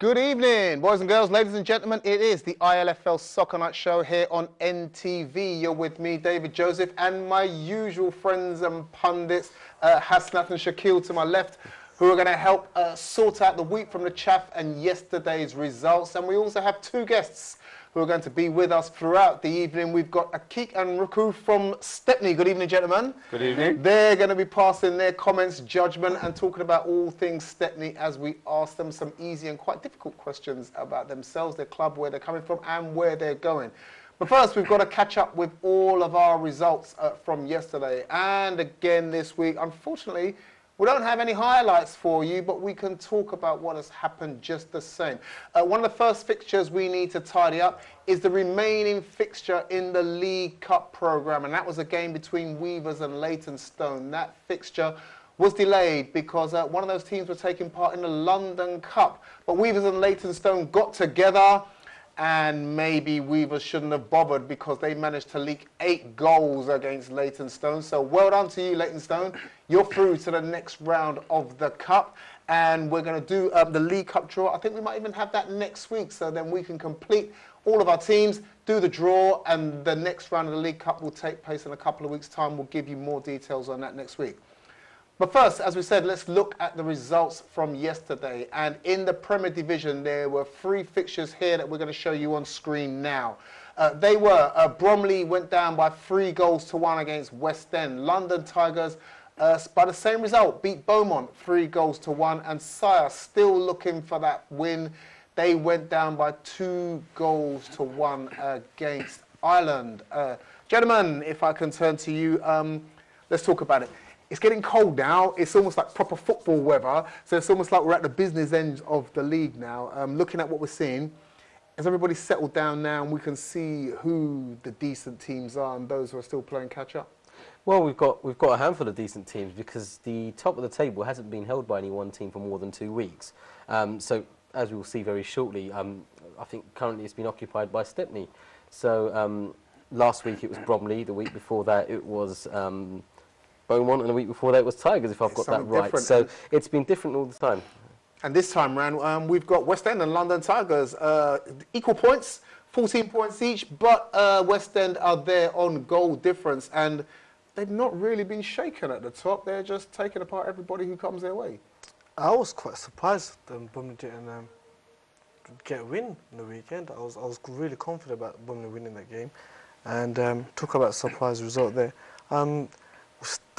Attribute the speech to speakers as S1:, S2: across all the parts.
S1: Good evening, boys and girls, ladies and gentlemen. It is the ILFL Soccer Night Show here on NTV. You're with me, David Joseph, and my usual friends and pundits, Hasnat and Shaquille to my left, who are going to help sort out the wheat from the chaff and yesterday's results. And we also have two guests who are going to be with us throughout the evening. We've got Akik and Ruku from Stepney. Good evening, gentlemen.
S2: Good evening.
S1: They're going to be passing their comments, judgment, and talking about all things Stepney as we ask them some easy and quite difficult questions about themselves, their club, where they're coming from, and where they're going. But first, we've got to catch up with all of our results from yesterday and again this week. Unfortunately, we don't have any highlights for you, but we can talk about what has happened just the same. One of the first fixtures we need to tidy up is the remaining fixture in the League Cup programme, and that was a game between Weavers and Leytonstone. That fixture was delayed because one of those teams were taking part in the London Cup, but Weavers and Leytonstone got together, and maybe Weavers shouldn't have bothered because they managed to leak 8 goals against Leytonstone. So well done to you, Leytonstone. You're through to the next round of the Cup. And we're going to do the League Cup draw. I think we might even have that next week. So then we can complete all of our teams, do the draw, and the next round of the League Cup will take place in a couple of weeks' time. We'll give you more details on that next week. But first, as we said, let's look at the results from yesterday. And in the Premier Division, there were 3 fixtures here that we're going to show you on screen now. They were, Bromley went down by 3 goals to 1 against West End. London Tigers, by the same result, beat Beaumont 3 goals to 1. And Sire, still looking for that win. They went down by 2 goals to 1 against Ireland. Gentlemen, if I can turn to you, let's talk about it. It's getting cold now. It's almost like proper football weather. So it's almost like we're at the business end of the league now. Looking at what we're seeing, has everybody settled down now and we can see who the decent teams are and those who are still playing catch up?
S2: Well, we've got a handful of decent teams because the top of the table hasn't been held by any one team for more than 2 weeks. So as we will see very shortly, I think currently it's been occupied by Stepney. So last week it was Bromley. The week before that it was Beaumont, and the week before that was Tigers, if I've got that right. So it's been different all the time.
S1: And this time round, we've got West End and London Tigers, equal points, 14 points each, but West End are there on goal difference, and they've not really been shaken at the top. They're just taking apart everybody who comes their way.
S3: I was quite surprised Bromley didn't get a win in the weekend. I was really confident about Bromley winning that game, and talk about a surprise result there.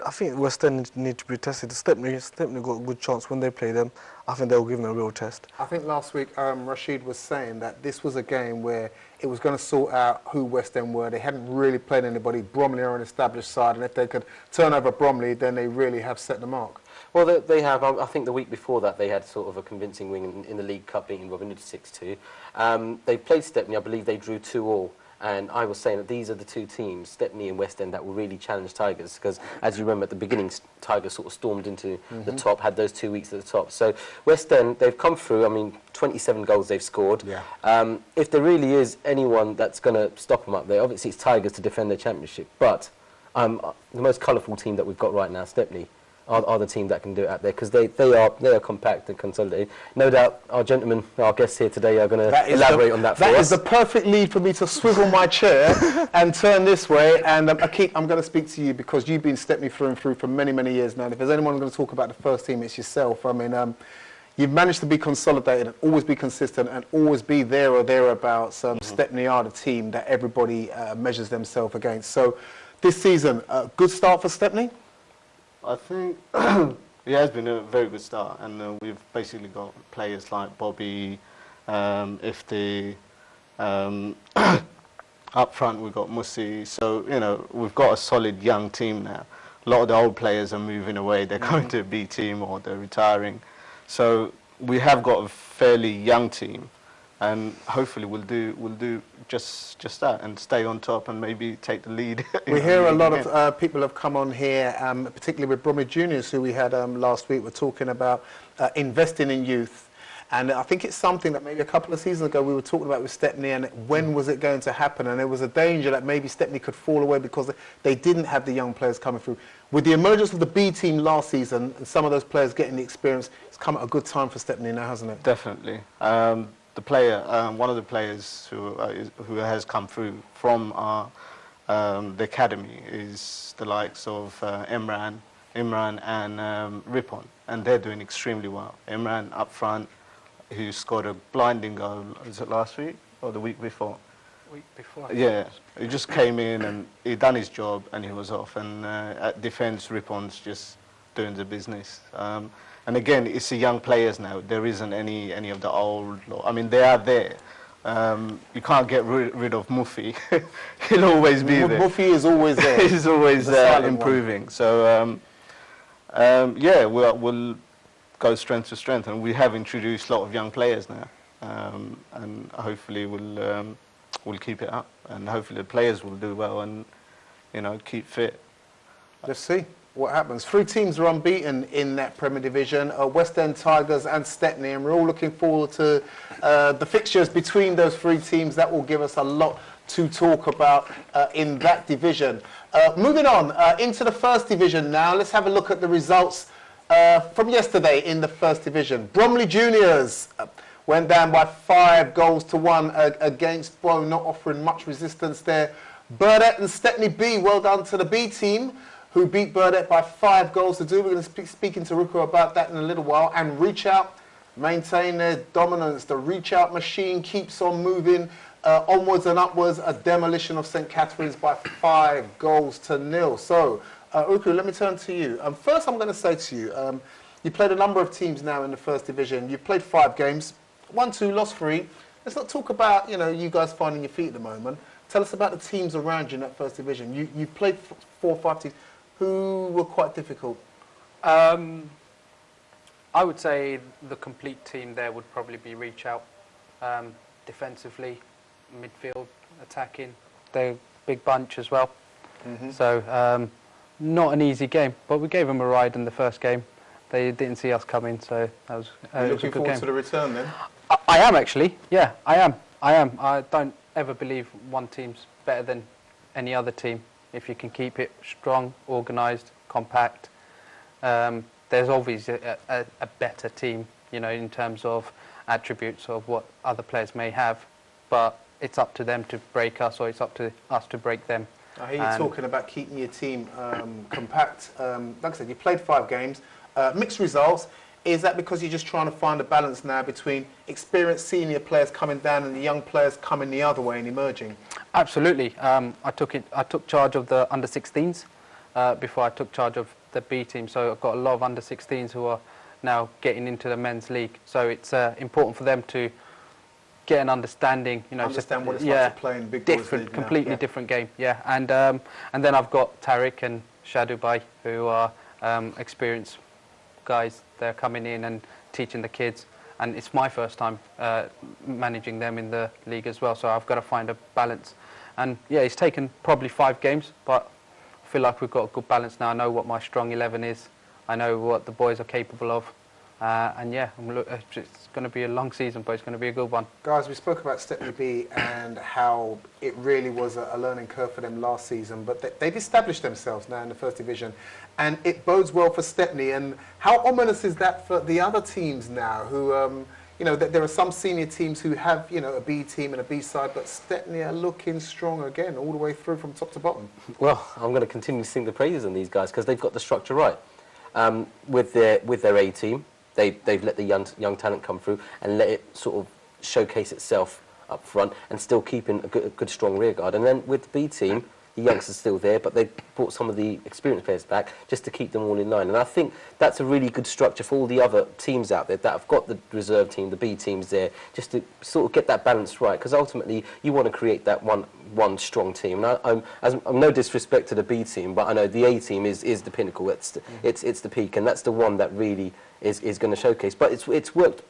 S3: I think West End need to be tested. Stepney got a good chance when they play them. I think they'll give them a real test.
S1: I think last week Rashid was saying that this was a game where it was going to sort out who West End were. They hadn't really played anybody. Bromley are an established side, and if they could turn over Bromley, then they really have set the mark.
S2: Well, they have. I think the week before that they had sort of a convincing win in the League Cup, beating Robin Hood 6-2. They played Stepney. I believe they drew 2-2. And I was saying that these are the 2 teams, Stepney and West End, that will really challenge Tigers. Because, as you remember, at the beginning, Tigers sort of stormed into the top, had those 2 weeks at the top. So, West End, they've come through. I mean, 27 goals they've scored. Yeah. If there really is anyone that's going to stop them up there, obviously it's Tigers to defend their championship. But the most colourful team that we've got right now, Stepney, are the team that can do it out there, because they are compact and consolidated. No doubt our gentlemen, our guests here today, are going to elaborate on that for us.
S1: That is the perfect lead for me to swivel my chair and turn this way. And Akik, I'm going to speak to you because you've been Stepney through and through for many, many years now. And if there's anyone going to talk about the first team, it's yourself. I mean, you've managed to be consolidated and always be consistent and always be there or thereabouts. Stepney are the team that everybody measures themselves against. So this season, good start for Stepney?
S4: I think it has been a very good start, and we've basically got players like Bobby, Ifti, up front we've got Musi, so we've got a solid young team now. A lot of the old players are moving away, they're going to a B team or they're retiring, so we have got a fairly young team, and hopefully we'll do just that and stay on top and maybe take the lead.
S1: We hear a lot of people have come on here, particularly with Bromley Juniors, who we had last week. We're talking about investing in youth And I think it's something that maybe a couple of seasons ago we were talking about with Stepney, and when was it going to happen? And there was a danger that maybe Stepney could fall away because they didn't have the young players coming through. With the emergence of the B team last season and some of those players getting the experience, it's come at a good time for Stepney now, hasn't it?
S4: Definitely. The player, one of the players who has come through from the academy is the likes of Imran and Ripon, and they're doing extremely well. Imran up front, who scored a blinding goal, was it last week or the week before?
S5: Week before.
S4: Yeah, he just came in and he done his job and he was off. And at defence, Ripon's just doing the business. And again, it's the young players now. There isn't any of the old. I mean, they are there. You can't get rid of Mufi. He'll always be there.
S1: Mufi is always there.
S4: He's always improving. One. So yeah, we'll go strength to strength, and we have introduced a lot of young players now, and hopefully we'll keep it up, and hopefully the players will do well and keep fit.
S1: Let's see what happens. 3 teams are unbeaten in that Premier Division, West End Tigers and Stepney, and we're all looking forward to the fixtures between those 3 teams. That will give us a lot to talk about in that division. Moving on into the First Division now, let's have a look at the results from yesterday in the First Division. Bromley Juniors went down by 5 goals to 1 against Bow, not offering much resistance there. Burdett and Stepney B, well done to the B team, who beat Burdett by 5 goals to 2. We're going to be speaking to Ruko about that in a little while. And Reach Out maintain their dominance. The Reach Out machine keeps on moving onwards and upwards. A demolition of St Catherine's by 5 goals to 0. So, Ruko, let me turn to you. First, I'm going to say to you, you played a number of teams now in the First Division. You've played 5 games, won 2, lost 3. Let's not talk about you guys finding your feet at the moment. Tell us about the teams around you in that First Division. You played 4 or 5 teams. Who were quite difficult?
S5: I would say the complete team there would probably be Reach Out. Defensively, midfield, attacking. They're a big bunch as well. Mm-hmm. So not an easy game, but we gave them a ride in the first game. They didn't see us coming, so that was
S1: You're looking forward to the return then?
S5: I am actually, yeah, I am. I don't ever believe one team's better than any other team. If you can keep it strong, organised, compact, there's obviously a better team, in terms of attributes of what other players may have, but it's up to them to break us, or it's up to us to break them.
S1: I hear you talking about keeping your team compact. Like I said, you played 5 games, mixed results. Is that because you're just trying to find a balance now between experienced senior players coming down and the young players coming the other way and emerging? Absolutely.
S5: I took charge of the under-16s before I took charge of the B team. So I've got a lot of under-16s who are now getting into the men's league. So it's important for them to get an understanding.
S1: Understand what it's like to play in big boys league now.
S5: Completely different game. Yeah, and then I've got Tariq and Shadubai, who are experienced guys. They're coming in and teaching the kids, and it's my first time managing them in the league as well, so I've got to find a balance. And yeah, it's taken probably 5 games, but I feel like we've got a good balance now. I know what my strong 11 is, I know what the boys are capable of, and yeah, it's going to be a long season, but it's going to be a good one.
S1: Guys, we spoke about Stepney B and how it really was a learning curve for them last season, but they've established themselves now in the First Division, and it bodes well for Stepney. And how ominous is that for the other teams now who, there are some senior teams who have, a B team and a B side, but Stepney are looking strong again all the way through from top to bottom?
S2: Well, I'm going to continue to sing the praises on these guys because they've got the structure right. With their A team, they've let the young talent come through and let it sort of showcase itself up front and still keeping a good strong rear guard. And then with the B team, the youngsters are still there, but they brought some of the experienced players back just to keep them all in line. And I think that's a really good structure for all the other teams out there that have got the reserve team, the B teams there, just to sort of get that balance right. Because ultimately, you want to create that one strong team. And I'm no disrespect to the B team, but I know the A team is the pinnacle. It's the peak, and that's the one that really is going to showcase. But it's worked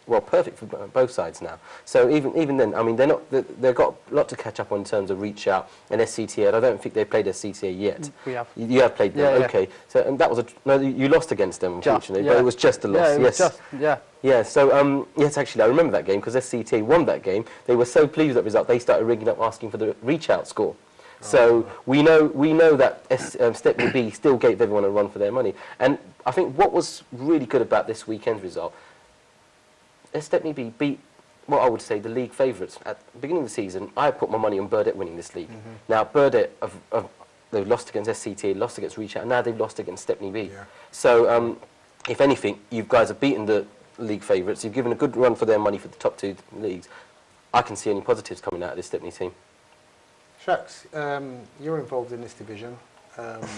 S2: well, perfect for both sides now. So even then, I mean, they've got a lot to catch up on in terms of reach out and SCTA. And I don't think they've played SCTA yet.
S5: We have.
S2: You have played them,
S5: Yeah.
S2: okay. So and that was you lost against them, unfortunately, but it was just a loss.
S5: Yeah, it was just, yeah.
S2: Yeah, so, yes, actually, I remember that game because SCTA won that game. They were so pleased with that result, they started ringing up asking for the reach-out score. So we know that Stepney B still gave everyone a run for their money. And I think what was really good about this weekend's result, Stepney B beat, what I would say, the league favourites. At the beginning of the season, I put my money on Burdett winning this league. Now, Burdett, they've lost against SCTA, lost against reach-out, and now they've lost against Stepney B.
S1: Yeah.
S2: So, if anything, you guys have beaten the league favourites. You've given a good run for their money for the top two leagues. I can see any positives coming out of this Stepney team.
S1: Shax, you're involved in this division.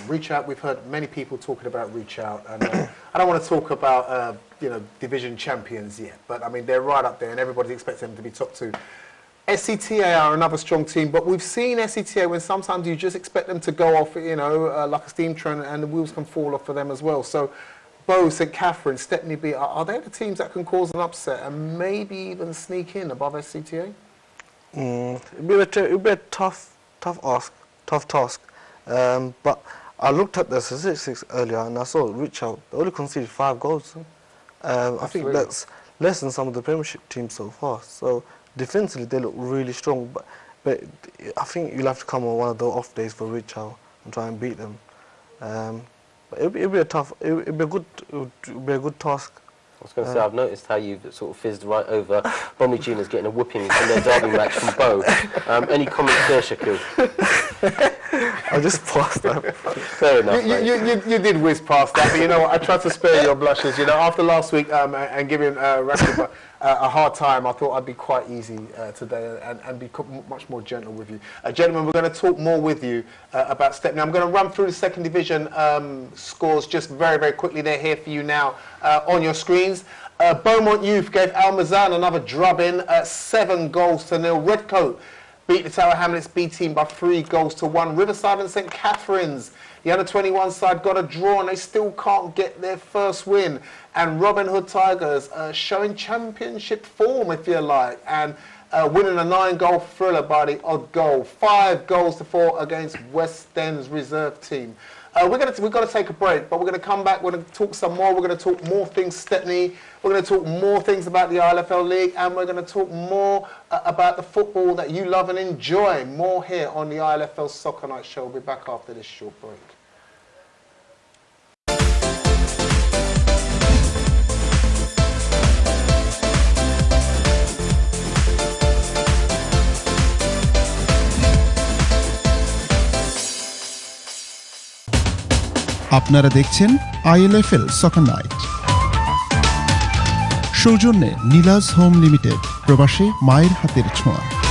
S1: Reach out. We've heard many people talking about reach out, and I don't want to talk about division champions yet, but I mean they're right up there, and everybody's expecting them to be top two. SCTA are another strong team, but we've seen SCTA when sometimes you just expect them to go off, like a steam train, and the wheels can fall off for them as well. So, Bow, St Catherine, Stepney B, are they the teams that can cause an upset and maybe even sneak in above SCTA?
S3: It'd be a tough task. But I looked at the statistics earlier and I saw reach out. They only conceded 5 goals. I think that's less than some of the Premiership teams so far. So defensively they look really strong. But I think you'll have to come on one of the off days for reach out and try and beat them. But it'd be a tough. It'd be a good task.
S2: I was going to say, I've noticed how you've sort of fizzed right over Bromley Juniors getting a whooping in their derby match from Bow. Any comments there, Shaquille?
S3: I just passed that.
S2: Fair enough,
S1: you did whiz past that, but you know what? I tried to spare your blushes. You know, after last week and giving Rashid a hard time, I thought I'd be quite easy today and be much more gentle with you. Gentlemen, we're going to talk more with you about Stepney. I'm going to run through the second division scores just very, very quickly. They're here for you now on your screens. Beaumont Youth gave Almazan another drubbing, 7-0. Redcoat beat the Tower Hamlets B team by 3-1. Riverside and St Catherine's, the under-21 side, got a draw and they still can't get their first win. And Robin Hood Tigers showing championship form, if you like, and winning a 9-goal thriller by the odd goal. 5-4 against West End's reserve team. We've got to take a break, but we're going to come back. We're going to talk some more. We're going to talk more things Stepney. We're going to talk more things about the ILFL League, and we're going to talk more about the football that you love and enjoy. More here on the ILFL Soccer Night Show. We'll be back after this short break.
S6: আপনারা দেখছেন ILFL Soccer Night। সৌজন্যে Nilaj home limited, প্রবাসে মায়ের হাতের ছোঁয়া।